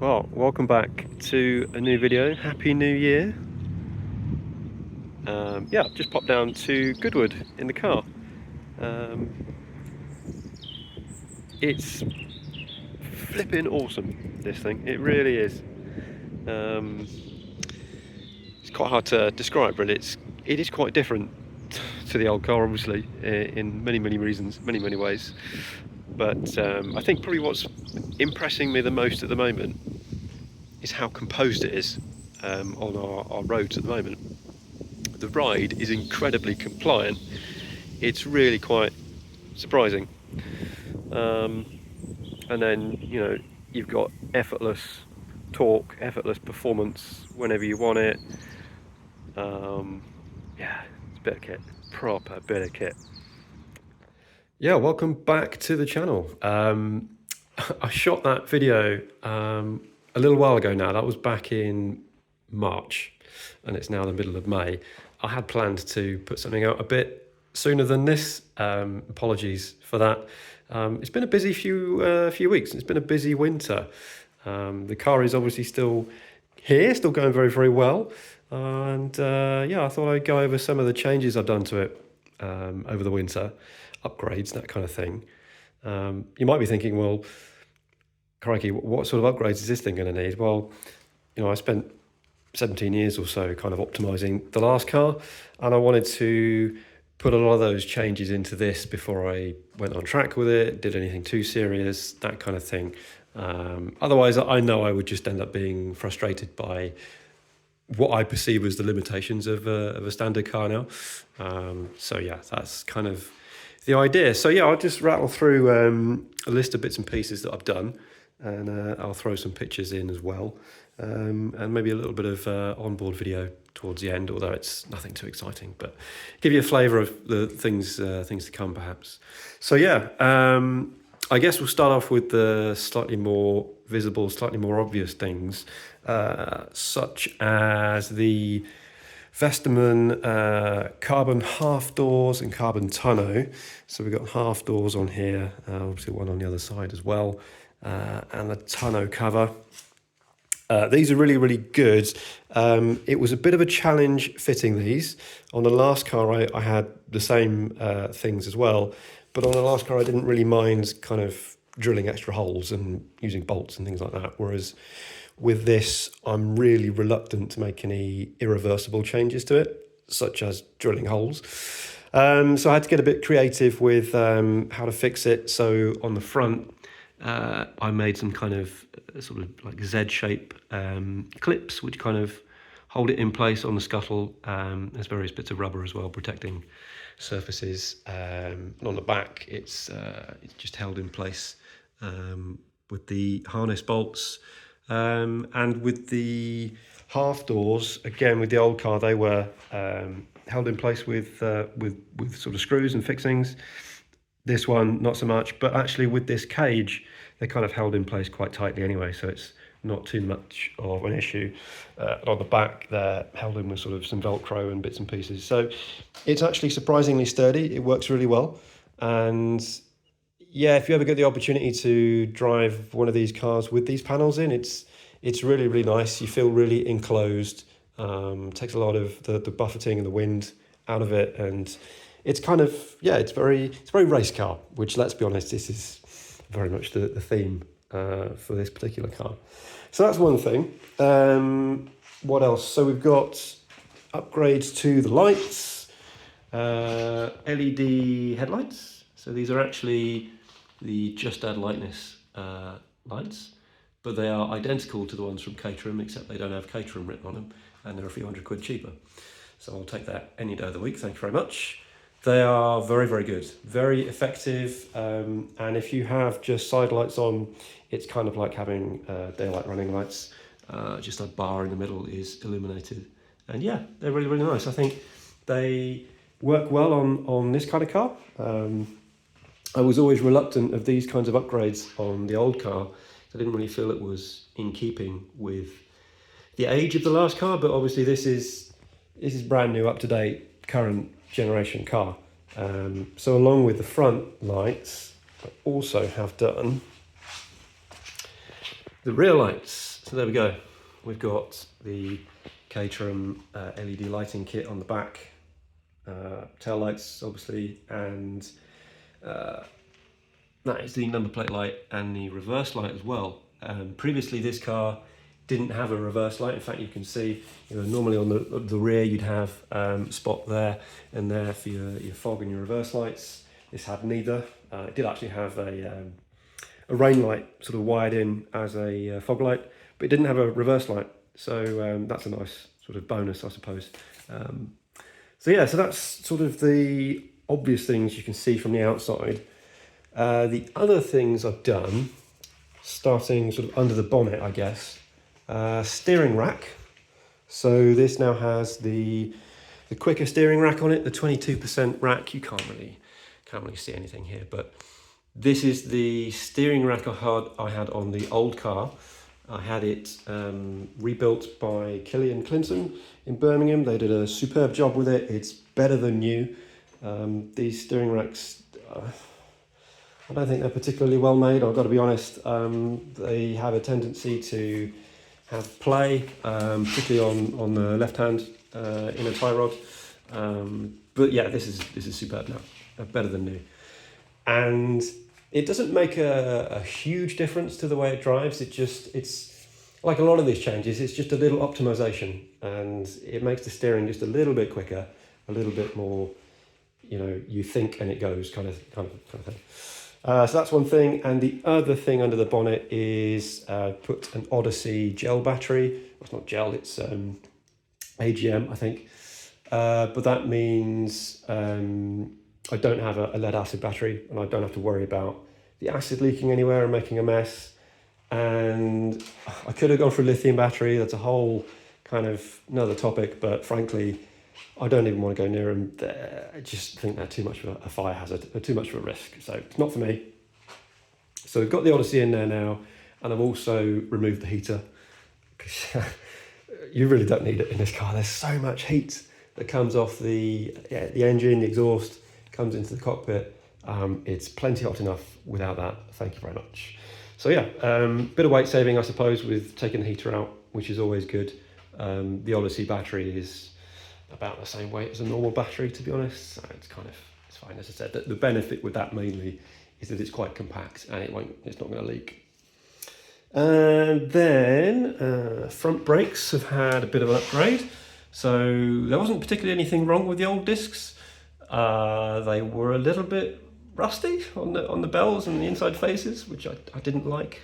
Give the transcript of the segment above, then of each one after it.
Well, welcome back to a new video. Happy New Year. Yeah, just popped down to Goodwood in the car. It's flipping awesome, this thing. It really is. It's quite hard to describe, really. It is quite different to the old car, obviously, in many reasons, many ways. But I think probably what's impressing me the most at the moment is how composed it is on our roads at the moment. The ride is incredibly compliant. It's really quite surprising. And then, you've got effortless torque, effortless performance whenever you want it. Yeah, it's a bit of kit, proper bit of kit. Yeah, welcome back to the channel. I shot that video a little while ago now. That was back in March, and it's now the middle of May. I had planned to put something out a bit sooner than this. Apologies for that. It's been a busy few weeks. It's been a busy winter. The car is obviously still here, still going very well. And yeah, I thought I'd go over some of the changes I've done to it over the winter, upgrades, that kind of thing. You might be thinking, well, crikey, what sort of upgrades is this thing going to need? Well, I spent 17 years or so kind of optimizing the last car, and I wanted to put a lot of those changes into this before I went on track with it, did anything too serious, that kind of thing. Otherwise, I know I would just end up being frustrated by what I perceive as the limitations of a standard car now. So yeah, that's kind of the idea. So yeah, I'll just rattle through a list of bits and pieces that I've done, and I'll throw some pictures in as well, and maybe a little bit of onboard video towards the end, although it's nothing too exciting, but give you a flavour of the things to come perhaps. So yeah, I guess we'll start off with the slightly more visible, slightly more obvious things, such as the Vesterman carbon half doors and carbon tonneau. So we've got half doors on here, obviously one on the other side as well, and the tonneau cover. These are really good. It was a bit of a challenge fitting these. On the last car I had the same things as well, but on the last car I didn't really mind kind of drilling extra holes and using bolts and things like that, whereas with this I'm really reluctant to make any irreversible changes to it, such as drilling holes. So I had to get a bit creative with how to fix it. So on the front I made some kind of sort of like Z-shape clips which kind of hold it in place on the scuttle. There's various bits of rubber as well protecting surfaces, and on the back it's just held in place with the harness bolts, and with the half doors, again with the old car, they were held in place with sort of screws and fixings. This one not so much, but actually with this cage they're kind of held in place quite tightly anyway, so it's not too much of an issue. And on the back they're held in with sort of some Velcro and bits and pieces, so it's actually surprisingly sturdy. It works really well. And yeah, if you ever get the opportunity to drive one of these cars with these panels in, it's really nice. You feel really enclosed. Takes a lot of the buffeting and the wind out of it, and it's kind of, yeah, it's very race car, which, let's be honest, this is very much the theme for this particular car. So that's one thing. What else? So we've got upgrades to the lights, LED headlights. So these are actually the Just Add Lightness lights, but they are identical to the ones from Caterham, except they don't have Caterham written on them, and they're a few £100 cheaper. So I'll take that any day of the week, thank you very much. They are very good, very effective, and if you have just side lights on, it's kind of like having daylight running lights. Just a bar in the middle is illuminated, and yeah, they're really nice. I think they work well on this kind of car. I was always reluctant of these kinds of upgrades on the old car. I didn't really feel it was in keeping with the age of the last car, but obviously this is brand new, up to date, current generation car. So along with the front lights, I also have done the rear lights. So there we go. We've got the Caterham LED lighting kit on the back, tail lights obviously, and that is the number plate light and the reverse light as well. Previously this car didn't have a reverse light. In fact, you can see, normally on the rear you'd have a spot there and there for your fog and your reverse lights. This had neither. It did actually have a rain light sort of wired in as a fog light, but it didn't have a reverse light. So that's a nice sort of bonus, I suppose. So yeah, so that's sort of the obvious things you can see from the outside. The other things I've done, starting sort of under the bonnet, I guess, steering rack. So this now has the quicker steering rack on it, the 22% rack. You can't really see anything here, but this is the steering rack I had on the old car. I had it rebuilt by Killian Clinton in Birmingham. They did a superb job with it. It's better than new. These steering racks, I don't think they're particularly well made, I've got to be honest. They have a tendency to have play, particularly on the left hand inner tie rod. But yeah, this is superb now, better than new. And it doesn't make a huge difference to the way it drives. It's like a lot of these changes, it's just a little optimization, and it makes the steering just a little bit quicker, a little bit more, you think and it goes kind of thing. So that's one thing. And the other thing under the bonnet is put an Odyssey gel battery. Well, it's not gel, it's AGM, I think. But that means I don't have a lead acid battery, and I don't have to worry about the acid leaking anywhere and making a mess. And I could have gone for a lithium battery. That's a whole kind of another topic, but frankly, I don't even want to go near them. I just think they're too much of a fire hazard. They're too much of a risk. So it's not for me. So we've got the Odyssey in there now, and I've also removed the heater. You really don't need it in this car. There's so much heat that comes off the engine, the exhaust, comes into the cockpit. It's plenty hot enough without that. Thank you very much. So yeah, bit of weight saving, I suppose, with taking the heater out, which is always good. The Odyssey battery is about the same weight as a normal battery, to be honest. So it's fine. As I said, the benefit with that mainly is that it's quite compact and it's not going to leak. And then front brakes have had a bit of an upgrade. So there wasn't particularly anything wrong with the old discs. They were a little bit rusty on the bells and the inside faces, which I didn't like.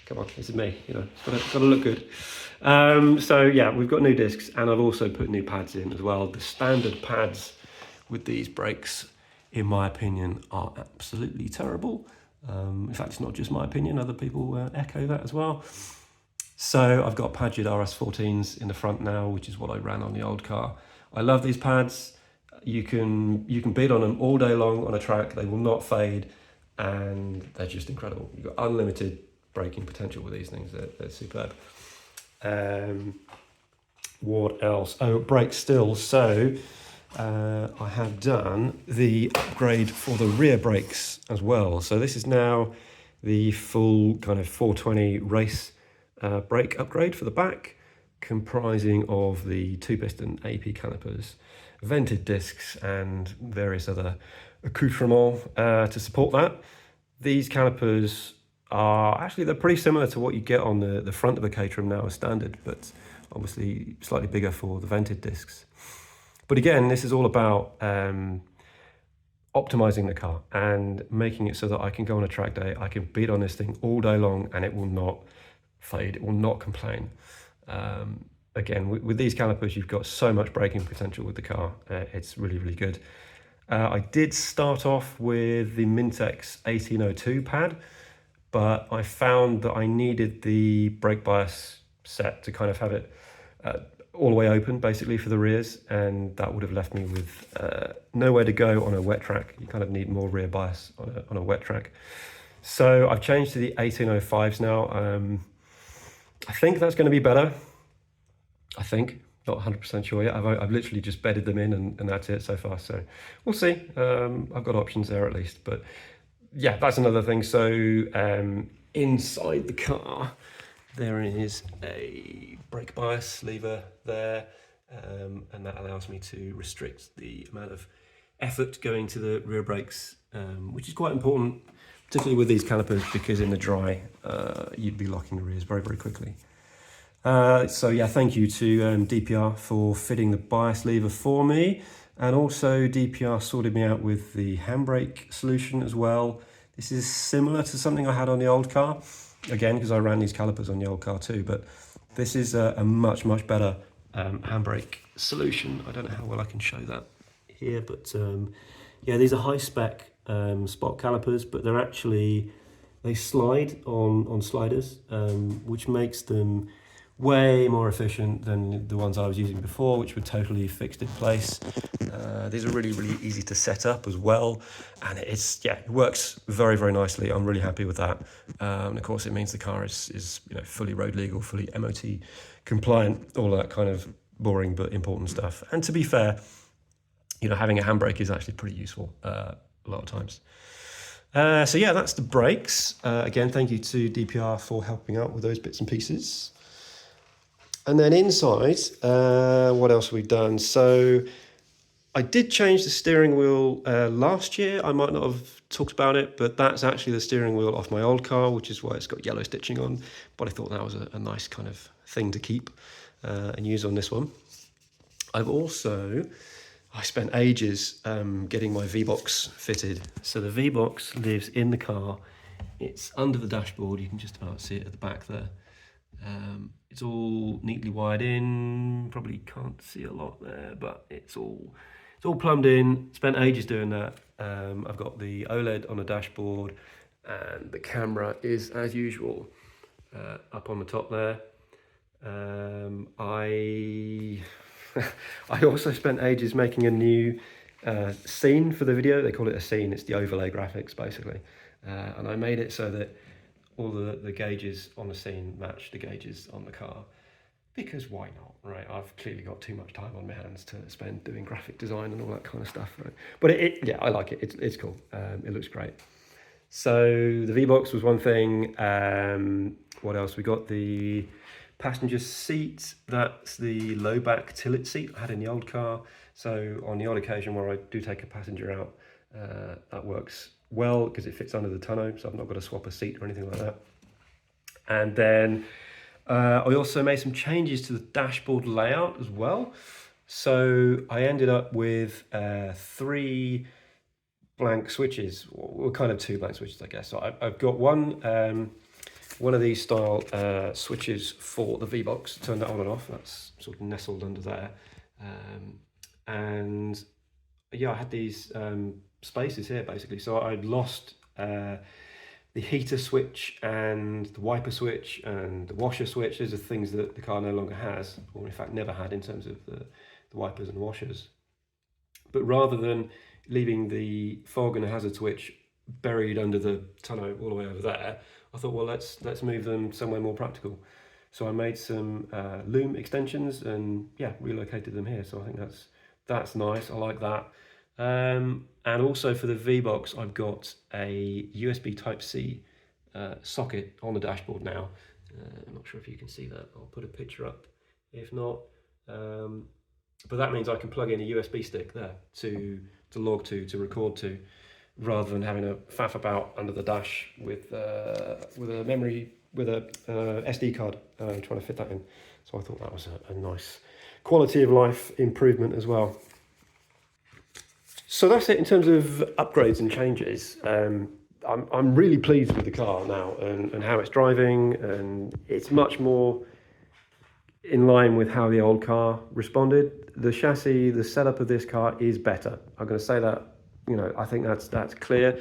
Come on, this is me, it's got to look good. So yeah, we've got new discs, and I've also put new pads in as well. The standard pads with these brakes, in my opinion, are absolutely terrible. In fact, it's not just my opinion, other people echo that as well. So I've got Padgett RS14s in the front now, which is what I ran on the old car. I love these pads. You can beat on them all day long on a track. They will not fade, and they're just incredible. You've got unlimited braking potential with these things. They're superb. What else? Oh, brakes still. So I have done the upgrade for the rear brakes as well. So this is now the full kind of 420 race brake upgrade for the back, comprising of the 2-piston AP calipers, vented discs, and various other accoutrements to support that. These calipers they're pretty similar to what you get on the front of a Caterham now as standard, but obviously slightly bigger for the vented discs. But again, this is all about optimizing the car and making it so that I can go on a track day, I can beat on this thing all day long, and it will not fade, it will not complain. Again, with these calipers, you've got so much braking potential with the car. It's really, really good. I did start off with the Mintex 1802 pad, but I found that I needed the brake bias set to kind of have it all the way open, basically, for the rears, and that would have left me with nowhere to go on a wet track. You kind of need more rear bias on a wet track. So I've changed to the 1805s now. I think that's going to be better. I think, not 100% sure yet. I've literally just bedded them in, and that's it so far. So we'll see. I've got options there at least. But yeah, that's another thing. So inside the car, there is a brake bias lever there, and that allows me to restrict the amount of effort going to the rear brakes, which is quite important, particularly with these calipers, because in the dry you'd be locking the rears very, very quickly. So yeah, thank you to DPR for fitting the bias lever for me, and also DPR sorted me out with the handbrake solution as well. This is similar to something I had on the old car, again because I ran these calipers on the old car too, but this is a much better handbrake solution. I don't know how well I can show that here, but yeah, these are high spec spot calipers, but they're actually, they slide on sliders, which makes them way more efficient than the ones I was using before, which were totally fixed in place. These are really easy to set up as well, and it works very nicely. I'm really happy with that. And of course, it means the car is fully road legal, fully MOT compliant, all of that kind of boring but important stuff. And to be fair, having a handbrake is actually pretty useful a lot of times. So yeah, that's the brakes. Again, thank you to DPR for helping out with those bits and pieces. And then inside, what else have we done? So I did change the steering wheel last year. I might not have talked about it, but that's actually the steering wheel off my old car, which is why it's got yellow stitching on. But I thought that was a nice kind of thing to keep and use on this one. I spent ages getting my V-Box fitted. So the V-Box lives in the car. It's under the dashboard. You can just about see it at the back there. It's all neatly wired in. Probably can't see a lot there, but it's all plumbed in. Spent ages doing that. I've got the OLED on the dashboard, and the camera is, as usual, up on the top there. I also spent ages making a new scene for the video. They call it a scene. It's the overlay graphics, basically. And I made it so that all the gauges on the scene match the gauges on the car, because why not, right? I've clearly got too much time on my hands to spend doing graphic design and all that kind of stuff, right? But yeah, I like it. It's cool. It looks great. So the V-Box was one thing. What else? We got the passenger seat. That's the low back tilt seat I had in the old car. So on the odd occasion where I do take a passenger out, that works well because it fits under the tonneau, so I've not got to swap a seat or anything like that. And then I also made some changes to the dashboard layout as well. So I ended up with 3 blank switches, or kind of 2 blank switches, I guess. So I've got one of these style switches for the V-Box, turn that on and off. That's sort of nestled under there. And yeah, I had these spaces here basically. So I'd lost the heater switch and the wiper switch and the washer switch. Those are things that the car no longer has, or in fact never had, in terms of the wipers and washers. But rather than leaving the fog and the hazard switch buried under the tonneau all the way over there, I thought, well, let's move them somewhere more practical. So I made some loom extensions and yeah, relocated them here. So I think that's nice. I like that. And also for the V-Box, I've got a USB Type-C socket on the dashboard now. I'm not sure if you can see that. I'll put a picture up if not. But that means I can plug in a USB stick there to log to record to, rather than having to faff about under the dash with a SD card trying to fit that in. So I thought that was a nice quality of life improvement as well. So that's it in terms of upgrades and changes. I'm really pleased with the car now and how it's driving, and it's much more in line with how the old car responded. The chassis, the setup of this car is better. I'm going to say that, I think that's clear.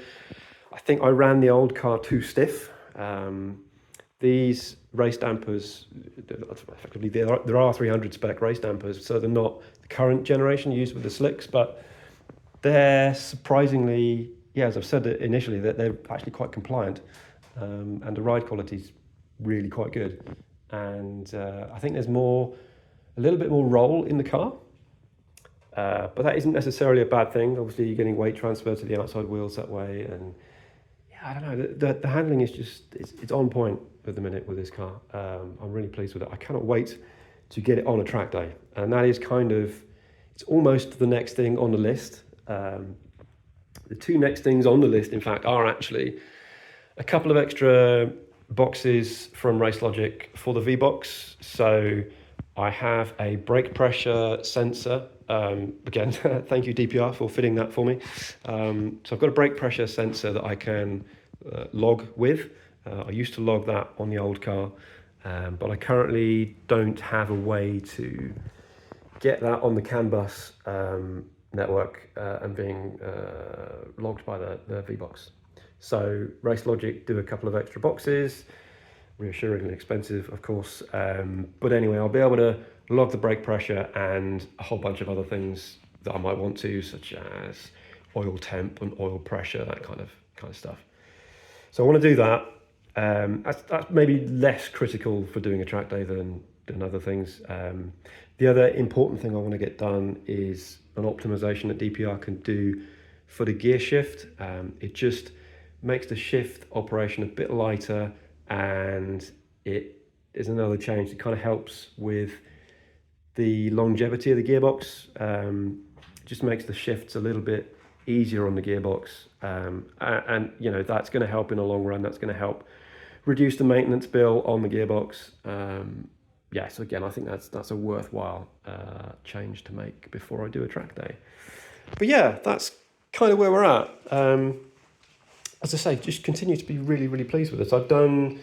I think I ran the old car too stiff. These race dampers, effectively there are 300 spec race dampers, so they're not the current generation used with the slicks, but they're surprisingly, yeah, as I've said initially, that they're actually quite compliant, and the ride quality is really quite good. And I think there's a little bit more roll in the car, but that isn't necessarily a bad thing. Obviously, you're getting weight transfer to the outside wheels that way, and yeah, I don't know. The handling is just it's on point. at the minute with this car. I'm really pleased with it. I cannot wait to get it on a track day, and that is kind of, it's almost the next thing on the list. The two next things on the list, in fact, are actually a couple of extra boxes from Race Logic for the V-Box. So I have a brake pressure sensor. Again, thank you DPR for fitting that for me. So I've got a brake pressure sensor that I can log with. I used to log that on the old car, but I currently don't have a way to get that on the CAN bus network and being logged by the V-Box. So Race Logic do a couple of extra boxes, reassuringly expensive, of course. But anyway, I'll be able to log the brake pressure and a whole bunch of other things that I might want to, such as oil temp and oil pressure, that kind of stuff. So I want to do that. That's maybe less critical for doing a track day than other things. The other important thing I want to get done is an optimization that DPR can do for the gear shift. It just makes the shift operation a bit lighter, and it is another change that kind of helps with the longevity of the gearbox. Just makes the shifts a little bit easier on the gearbox, and you know, that's going to help in the long run. That's going to help reduce the maintenance bill on the gearbox. Yeah, so again, I think that's a worthwhile change to make before I do a track day. But yeah, that's kind of where we're at. As I say, just continue to be really, really pleased with it. I've done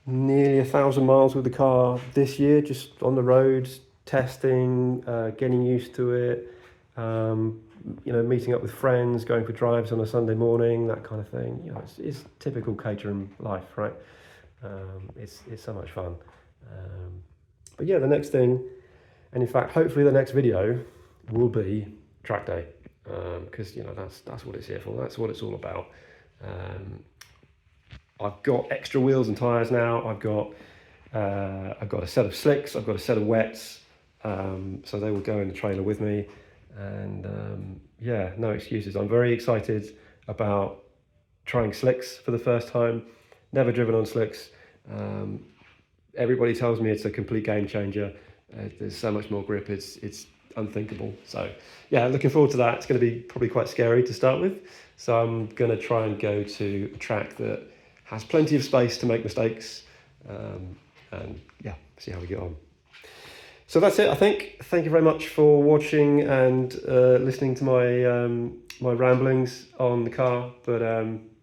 nearly 1,000 miles with the car this year, just on the roads, testing, getting used to it, you know, meeting up with friends, going for drives on a Sunday morning, that kind of thing. You know, it's typical Caterham life, right? It's so much fun. But yeah, the next thing, and in fact, hopefully the next video will be track day, because you know, that's what it's here for. That's what it's all about. I've got extra wheels and tires now. I've got a set of slicks. I've got a set of wets, so they will go in the trailer with me. And yeah, no excuses. I'm very excited about trying slicks for the first time. Never driven on slicks. Everybody tells me it's a complete game changer. There's so much more grip. It's unthinkable. So yeah, looking forward to that. It's going to be probably quite scary to start with. So I'm going to try and go to a track that has plenty of space to make mistakes, and yeah, see how we get on. So that's it, I think. Thank you very much for watching and listening to my ramblings on the car. But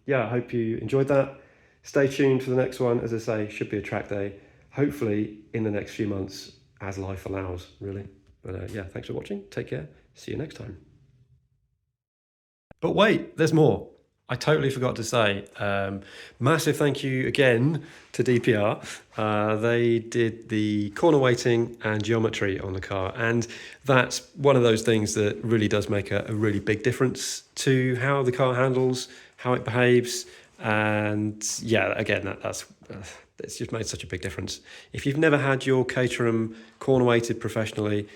yeah, I hope you enjoyed that. Stay tuned for the next one. As I say, should be a track day, hopefully in the next few months, as life allows, really. But yeah, thanks for watching. Take care. See you next time. But wait, there's more. I totally forgot to say, massive thank you again to DPR. They did the corner weighting and geometry on the car, and that's one of those things that really does make a really big difference to how the car handles, how it behaves, and yeah, again, that's it's just made such a big difference. If you've never had your Caterham corner weighted professionally,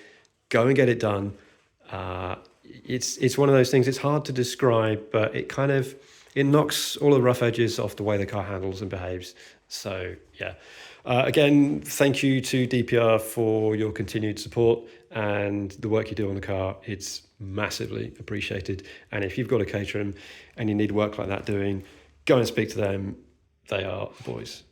go and get it done. It's one of those things, it's hard to describe, but it knocks all the rough edges off the way the car handles and behaves. So yeah, again, thank you to DPR for your continued support and the work you do on the car. It's massively appreciated. And if you've got a Caterham and you need work like that doing, go and speak to them. They are the boys.